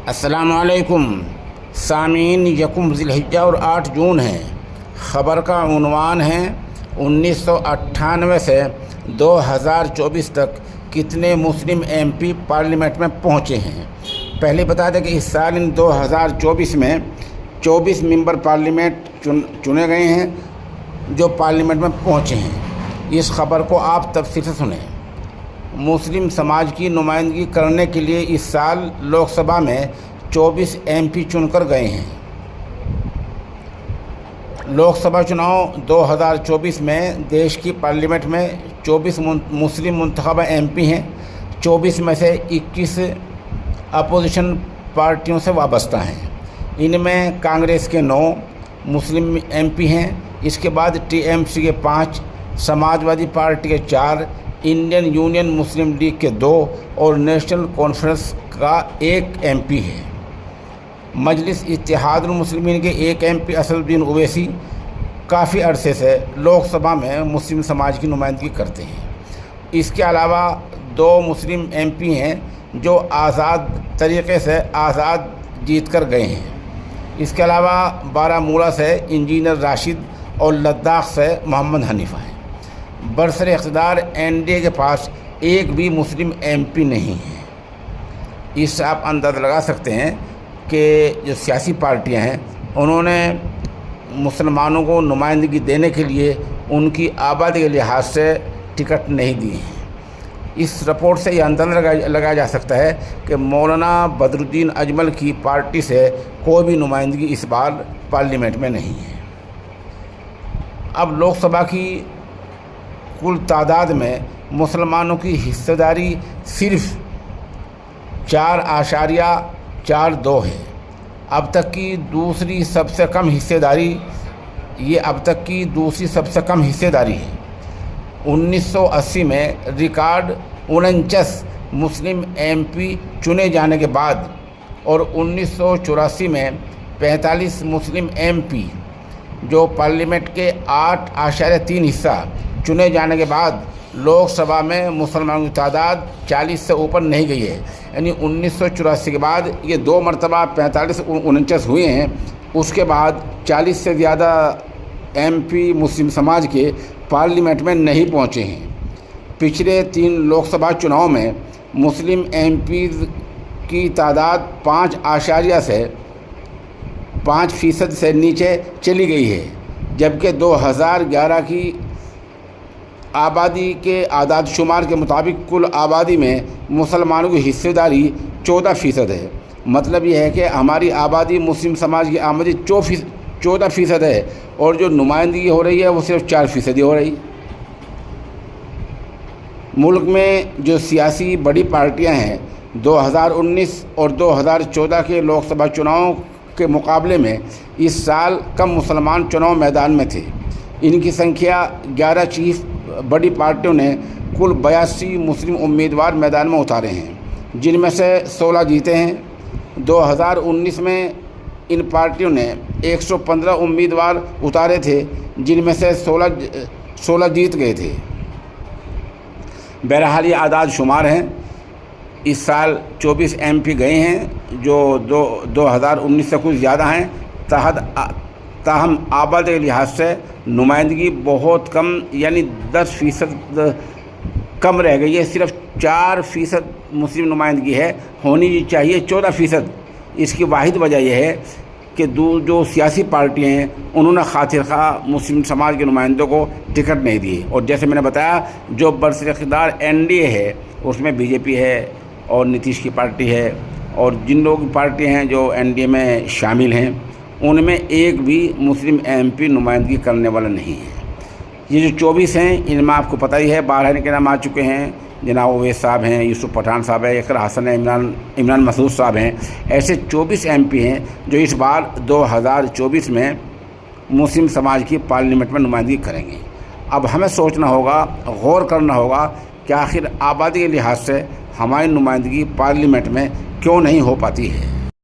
السلام علیکم سامعین، یکم ذی الحجہ اور 8 جون ہے۔ خبر کا عنوان ہے 1998 سے 2024 تک کتنے مسلم ایم پی پارلیمنٹ میں پہنچے ہیں۔ پہلے بتا دیں کہ اس سال 2024 میں 24 ممبر پارلیمنٹ چنے گئے ہیں جو پارلیمنٹ میں پہنچے ہیں۔ اس خبر کو آپ تفصیل سے سنیں۔ مسلم سماج کی نمائندگی کرنے کے لیے اس سال لوک سبھا میں 24 ایم پی چن کر گئے ہیں۔ لوک سبھا چناؤ 2024 میں دیش کی پارلیمنٹ میں 24 مسلم منتخبہ ایم پی ہیں۔ 24 میں سے 21 اپوزیشن پارٹیوں سے وابستہ ہیں۔ ان میں کانگریس کے 9 مسلم ایم پی ہیں۔ اس کے بعد ٹی ایم سی کے 5، سماجوادی پارٹی کے 4، انڈین یونین مسلم لیگ کے 2 اور نیشنل کانفرنس کا 1 ایم پی ہے۔ مجلس اتحاد المسلمین کے 1 ایم پی اسد الدین اویسی کافی عرصے سے لوک سبھا میں مسلم سماج کی نمائندگی کرتے ہیں۔ اس کے علاوہ 2 مسلم ایم پی ہیں جو آزاد طریقے سے جیت کر گئے ہیں۔ اس کے علاوہ بارہمولہ سے انجینئر راشد اور لداخ سے محمد حنیفہ ہیں۔ برسر اقتدار این ڈی اے کے پاس ایک بھی مسلم ایم پی نہیں ہے۔ اس سے آپ اندازہ لگا سکتے ہیں کہ جو سیاسی پارٹیاں ہیں انہوں نے مسلمانوں کو نمائندگی دینے کے لیے ان کی آبادی کے لحاظ سے ٹکٹ نہیں دی ہیں۔ اس رپورٹ سے یہ اندازہ لگایا جا سکتا ہے کہ مولانا بدر الدین اجمل کی پارٹی سے کوئی بھی نمائندگی اس بار پارلیمنٹ میں نہیں ہے۔ اب لوک سبھا کی کل تعداد میں مسلمانوں کی حصہ داری صرف 4.42 ہے۔ اب تک کی دوسری سب سے کم حصہ داری ہے۔ 1980 میں ریکارڈ 49 مسلم ایم پی چنے جانے کے بعد اور 1984 میں 45 مسلم ایم پی جو پارلیمنٹ کے 8.3 حصہ چنے جانے کے بعد لوک سبھا میں مسلمانوں کی تعداد 40 سے اوپر نہیں گئی ہے۔ یعنی 1984 کے بعد یہ 2 مرتبہ 45-49 ہوئے ہیں۔ اس کے بعد 40 سے زیادہ ایم پی مسلم سماج کے پارلیمنٹ میں نہیں پہنچے ہیں۔ پچھلے 3 لوک سبھا چناؤں میں مسلم ایم پیز کی تعداد 5% سے نیچے چلی گئی ہے، جبکہ 2011 کی آبادی کے اعداد شمار کے مطابق کل آبادی میں مسلمانوں کی حصہ داری 14% ہے۔ مطلب یہ ہے کہ ہماری آبادی مسلم سماج کی آمدنی 14% ہے اور جو نمائندگی ہو رہی ہے وہ صرف 4% ہو رہی۔ ملک میں جو سیاسی بڑی پارٹیاں ہیں 2019 اور 2014 کے لوک سبھا چناؤں کے مقابلے میں اس سال کم مسلمان چناؤ میدان میں تھے۔ ان کی سنکھیا 11 چیف بڑی پارٹیوں نے کل 82 مسلم امیدوار میدان میں اتارے ہیں، جن میں سے 16 جیتے ہیں۔ 2019 میں ان پارٹیوں نے 115 امیدوار اتارے تھے، جن میں سے 16 جیت گئے تھے۔ بہرحال یہ اعداد شمار ہیں۔ اس سال 24 ایم پی گئے ہیں جو 2019 سے کچھ زیادہ ہیں۔ تاہم آبادی کے لحاظ سے نمائندگی بہت کم، یعنی 10% کم رہ گئی ہے۔ صرف 4% مسلم نمائندگی ہے، ہونی چاہیے 14%۔ اس کی واحد وجہ یہ ہے کہ جو سیاسی پارٹیاں ہیں انہوں نے خاطر خواہ مسلم سماج کے نمائندوں کو ٹکٹ نہیں دی۔ اور جیسے میں نے بتایا جو برسر اقتدار این ڈی اے ہے اس میں بی جے پی ہے اور نتیش کی پارٹی ہے، اور جن لوگ پارٹیاں ہیں جو این ڈی اے میں شامل ہیں ان میں ایک بھی مسلم ایم پی نمائندگی کرنے والا نہیں ہے۔ یہ جو 24 ہیں ان میں آپ کو پتہ ہی ہے 12 کے نام آ چکے ہیں۔ جناب اویس صاحب ہیں، یوسف پٹھان صاحب ہیں، اقرا حسن ہیں، عمران مسعود صاحب ہیں۔ ایسے 24 ایم پی ہیں جو اس بار 2024 میں مسلم سماج کی پارلیمنٹ میں نمائندگی کریں گے۔ اب ہمیں سوچنا ہوگا، غور کرنا ہوگا کہ آخر آبادی کے لحاظ سے ہماری نمائندگی پارلیمنٹ میں کیوں نہیں ہو پاتی ہے۔